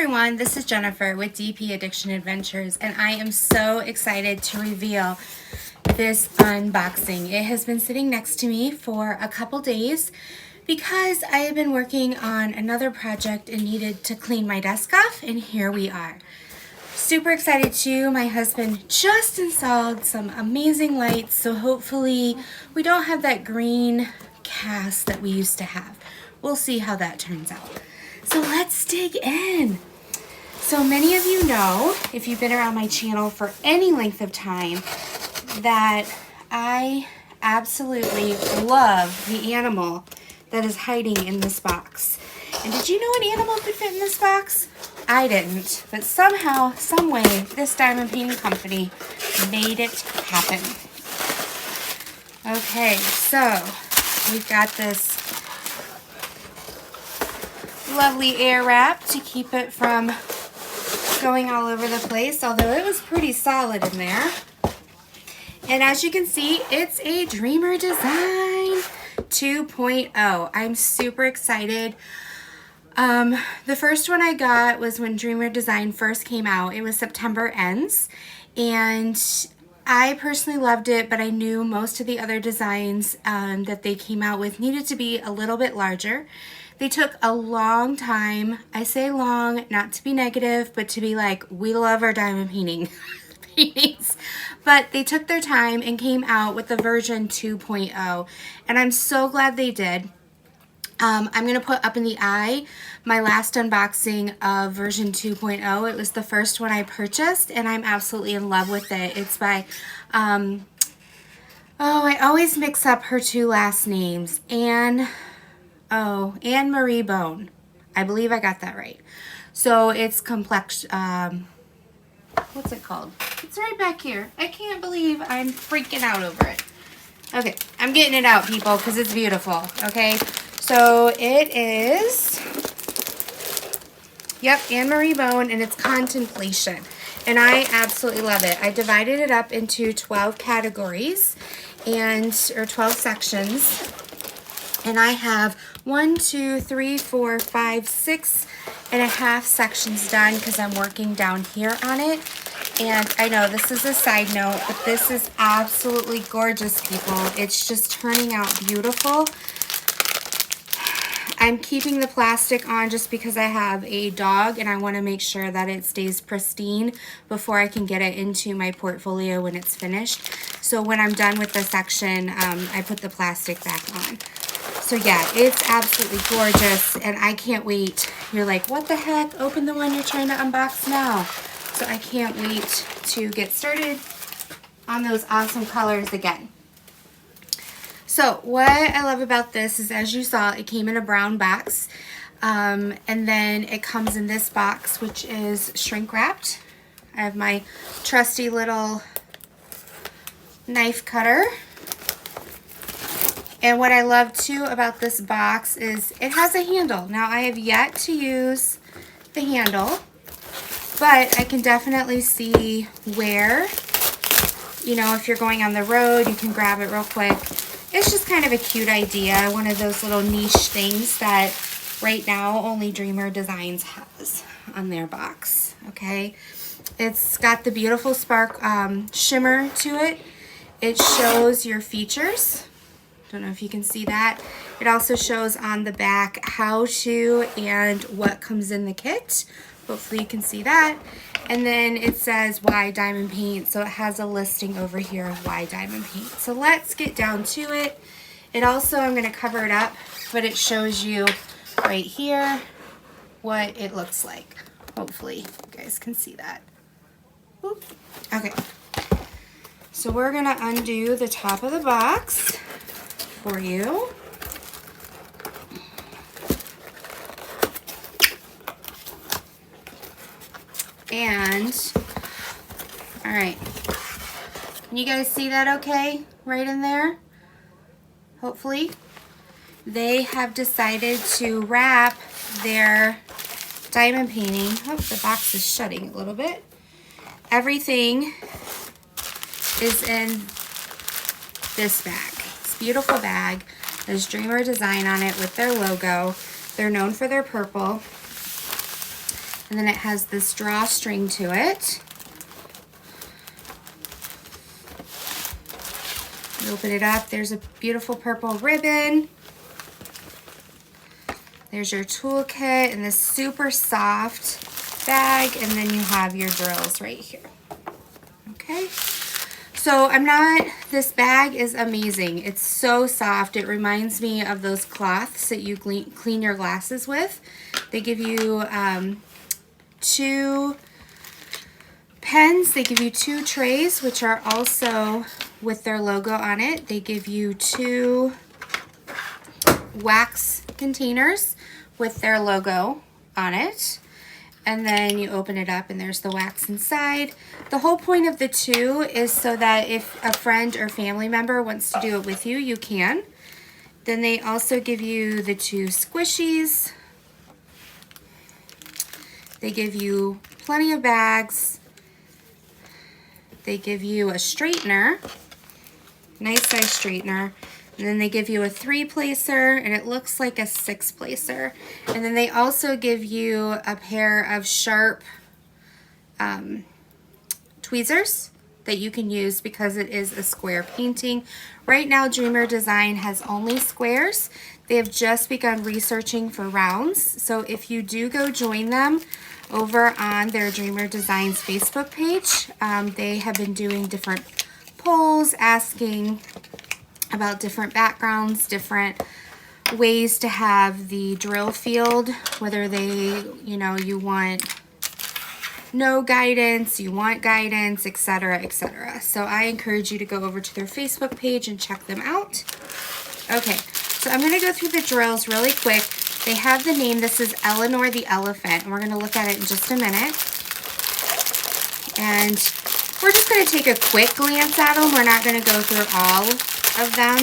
everyone, this is Jennifer with DP Addiction Adventures, and I am so excited to reveal this unboxing. It has been sitting next to me for a couple days because I have been working on another project and needed to clean my desk off, and here we are. Super excited too. My husband just installed some amazing lights, so hopefully we don't have that green cast that we used to have. We'll see how that turns out. So let's dig in. So many of you know, if you've been around my channel for any length of time, that I absolutely love the animal that is hiding in this box. And did you know an animal could fit in this box? I didn't, but somehow, some way, this diamond painting company made it happen. Okay, so we've got this lovely air wrap to keep it from going all over the place, although it was pretty solid in there. And as you can see, it's a Dreamer Design 2.0. I'm super excited. The first one I got was when Dreamer Design first came out. It was September Ends, and I personally loved it, but I knew most of the other designs that they came out with needed to be a little bit larger. They took a long time. I say long, not to be negative, but to be like, we love our diamond paintings. But they took their time and came out with the version 2.0, and I'm so glad they did. I'm going to put up in the eye my last unboxing of version 2.0. It was the first one I purchased, and I'm absolutely in love with it. It's by, I always mix up her two last names. Anne Marie Bone. I believe I got that right. So it's complex, what's it called? It's right back here. I can't believe I'm freaking out over it. Okay, I'm getting it out, people, because it's beautiful, okay? So it is, yep, Anne Marie Bone, and it's Contemplation. And I absolutely love it. I divided it up into 12 categories, or 12 sections. And I have 6.5 sections done because I'm working down here on it. And I know this is a side note, but this is absolutely gorgeous, people. It's just turning out beautiful. I'm keeping the plastic on just because I have a dog and I want to make sure that it stays pristine before I can get it into my portfolio when it's finished. So when I'm done with the section, I put the plastic back on. So yeah, it's absolutely gorgeous, and I can't wait. You're like, what the heck? Open the one you're trying to unbox now. So I can't wait to get started on those awesome colors again. So what I love about this is, as you saw, it came in a brown box, and then it comes in this box, which is shrink wrapped. I have my trusty little knife cutter. And what I love too about this box is it has a handle. Now I have yet to use the handle, but I can definitely see where, you know, if you're going on the road, you can grab it real quick. It's just kind of a cute idea, one of those little niche things that right now only Dreamer Designs has on their box, okay? It's got the beautiful spark shimmer to it. It shows your features. Don't know if you can see that. It also shows on the back how to and what comes in the kit. Hopefully you can see that. And then it says why diamond paint. So it has a listing over here of why diamond paint. So let's get down to it. It also, I'm going to cover it up, but it shows you right here what it looks like. Hopefully you guys can see that. Oop. Okay. So we're going to undo the top of the box for you. And, all right. Can you guys see that okay? Right in there? Hopefully. They have decided to wrap their diamond painting. Oh, the box is shutting a little bit. Everything is in this bag. This beautiful bag. There's Dreamer Design on it with their logo. They're known for their purple. And then it has this drawstring to it. You open it up, there's a beautiful purple ribbon. There's your toolkit and this super soft bag, and then you have your drills right here. Okay, so this bag is amazing. It's so soft. It reminds me of those cloths that you clean your glasses with. They give you 2 pens. They give you 2 trays, which are also with their logo on it. They give you 2 wax containers with their logo on it. And then you open it up and there's the wax inside. The whole point of the 2 is so that if a friend or family member wants to do it with you, you can. Then they also give you the 2 squishies. They give you plenty of bags. They give you a straightener, nice size straightener. And then they give you a 3-placer, and it looks like a 6-placer. And then they also give you a pair of sharp tweezers that you can use because it is a square painting. Right now, Dreamer Design has only squares. They have just begun researching for rounds. So if you do go join them over on their Dreamer Designs Facebook page, they have been doing different polls asking about different backgrounds, different ways to have the drill field, whether you want no guidance, you want guidance, etc., etc. So I encourage you to go over to their Facebook page and check them out. Okay, so I'm going to go through the drills really quick. They have the name. This is Eleanor the Elephant, and we're going to look at it in just a minute. And we're just going to take a quick glance at them. We're not going to go through all of them.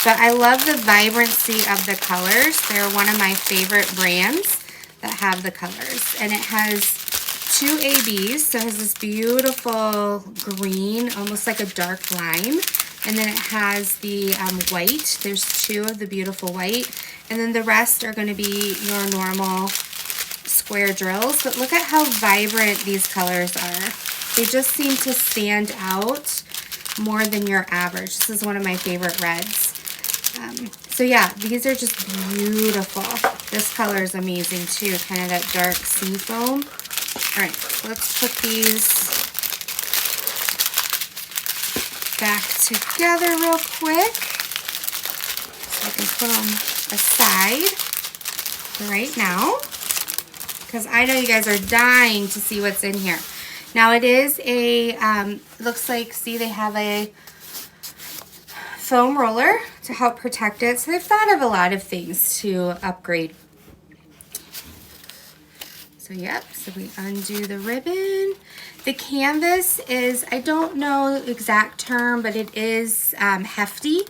But I love the vibrancy of the colors. They're one of my favorite brands that have the colors. And it has 2 ABs, so it has this beautiful green, almost like a dark lime. And then it has the white. There's 2 of the beautiful white. And then the rest are going to be your normal square drills. But look at how vibrant these colors are. They just seem to stand out more than your average. This is one of my favorite reds. So yeah, these are just beautiful. This color is amazing too, kind of that dark sea foam. All right, so let's put these back together real quick. So I can put them aside right now, because I know you guys are dying to see what's in here. Now it is a, looks like, see, they have a foam roller to help protect it. So they've thought of a lot of things to upgrade. So yep, so we undo the ribbon. The canvas is, I don't know the exact term, but it is hefty.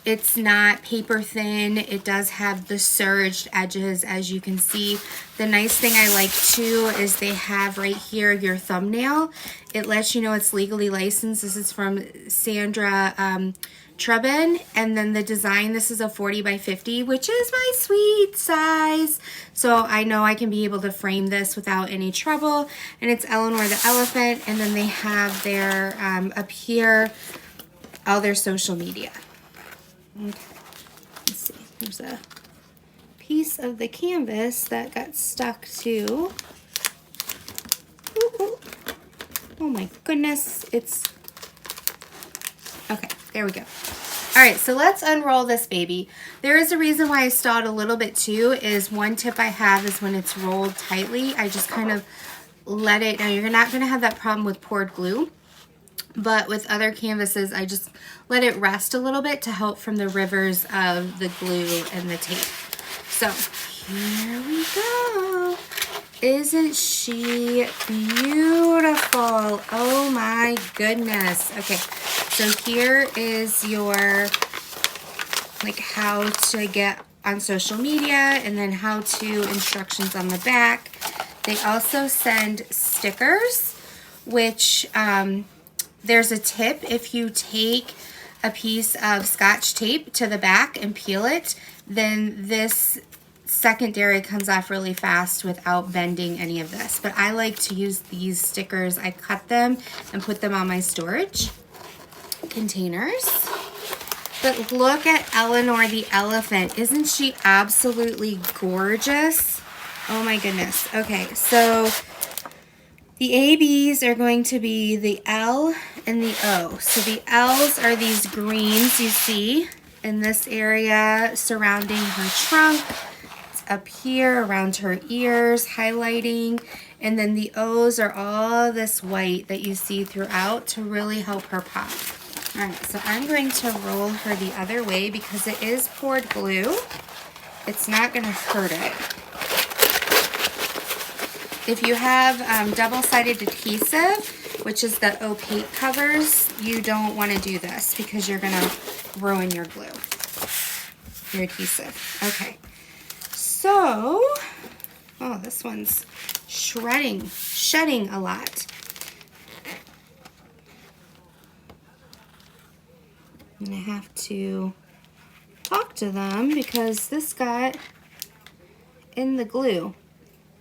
It's not paper thin. It does have the serged edges, as you can see. The nice thing I like too is they have right here your thumbnail. It lets you know it's legally licensed. This is from Sandra Trubin, and then the design, this is a 40 by 50, which is my sweet size. So I know I can be able to frame this without any trouble. And it's Eleanor the Elephant, and then they have their, up here, all their social media. Okay, let's see, there's a piece of the canvas that got stuck to, ooh. Oh my goodness, it's, okay, there we go. All right, so let's unroll this baby. There is a reason why I stalled a little bit too, is one tip I have is when it's rolled tightly, I just kind of let it, now you're not gonna have that problem with poured glue, but with other canvases, I just let it rest a little bit to help from the rivers of the glue and the tape. So here we go. Isn't she beautiful? Oh my goodness. Okay, so here is your, like, how to get on social media, and then how to instructions on the back. They also send stickers, which there's a tip. If you take a piece of Scotch tape to the back and peel it, then this secondary comes off really fast without bending any of this. But I like to use these stickers. I cut them and put them on my storage containers. But look at Eleanor the Elephant. Isn't she absolutely gorgeous? Oh my goodness. Okay, so the ABs are going to be the L and the O. So the L's are these greens you see in this area surrounding her trunk. It's up here around her ears, highlighting. And then the O's are all this white that you see throughout to really help her pop. All right, so I'm going to roll her the other way because it is poured glue. It's not going to hurt it. If you have double-sided adhesive, which is the opaque covers, you don't want to do this because you're going to ruin your glue, your adhesive. Okay, so, oh, this one's shedding a lot. I'm going to have to talk to them because this got in the glue.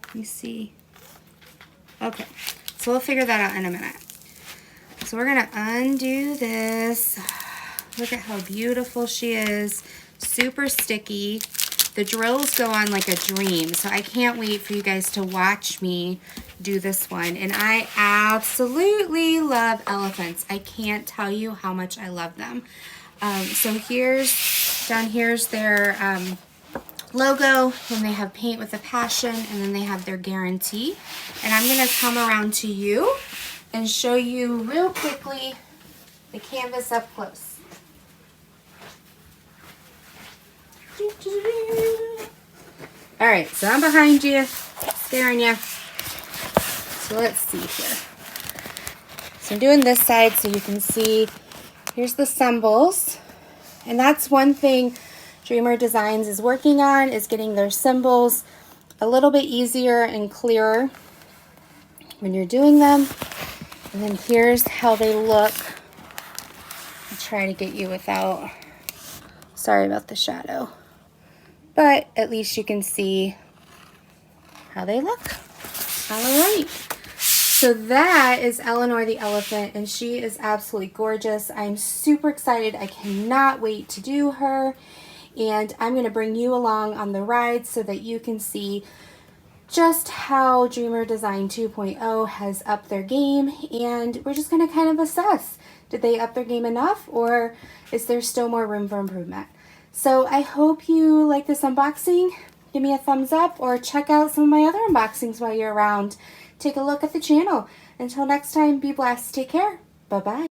Let me see. Okay, so we'll figure that out in a minute. So we're gonna undo this. Look at how beautiful she is. Super sticky. The drills go on like a dream, so I can't wait for you guys to watch me do this one. And I absolutely love elephants. I can't tell you how much I love them. So down here's their logo, and they have paint with a passion, and then they have their guarantee. And I'm gonna come around to you and show you real quickly the canvas up close. All right, so I'm behind you, staring you. So let's see here. So I'm doing this side so you can see, here's the symbols. And that's one thing Dreamer Designs is working on, is getting their symbols a little bit easier and clearer when you're doing them. And then here's how they look. I'll try to get you without, sorry about the shadow, but at least you can see how they look. All right. So that is Eleanor the Elephant, and she is absolutely gorgeous. I'm super excited. I cannot wait to do her. And I'm going to bring you along on the ride so that you can see just how Dreamer Design 2.0 has upped their game. And we're just going to kind of assess, did they up their game enough, or is there still more room for improvement? So I hope you like this unboxing. Give me a thumbs up or check out some of my other unboxings while you're around. Take a look at the channel. Until next time, be blessed. Take care. Bye-bye.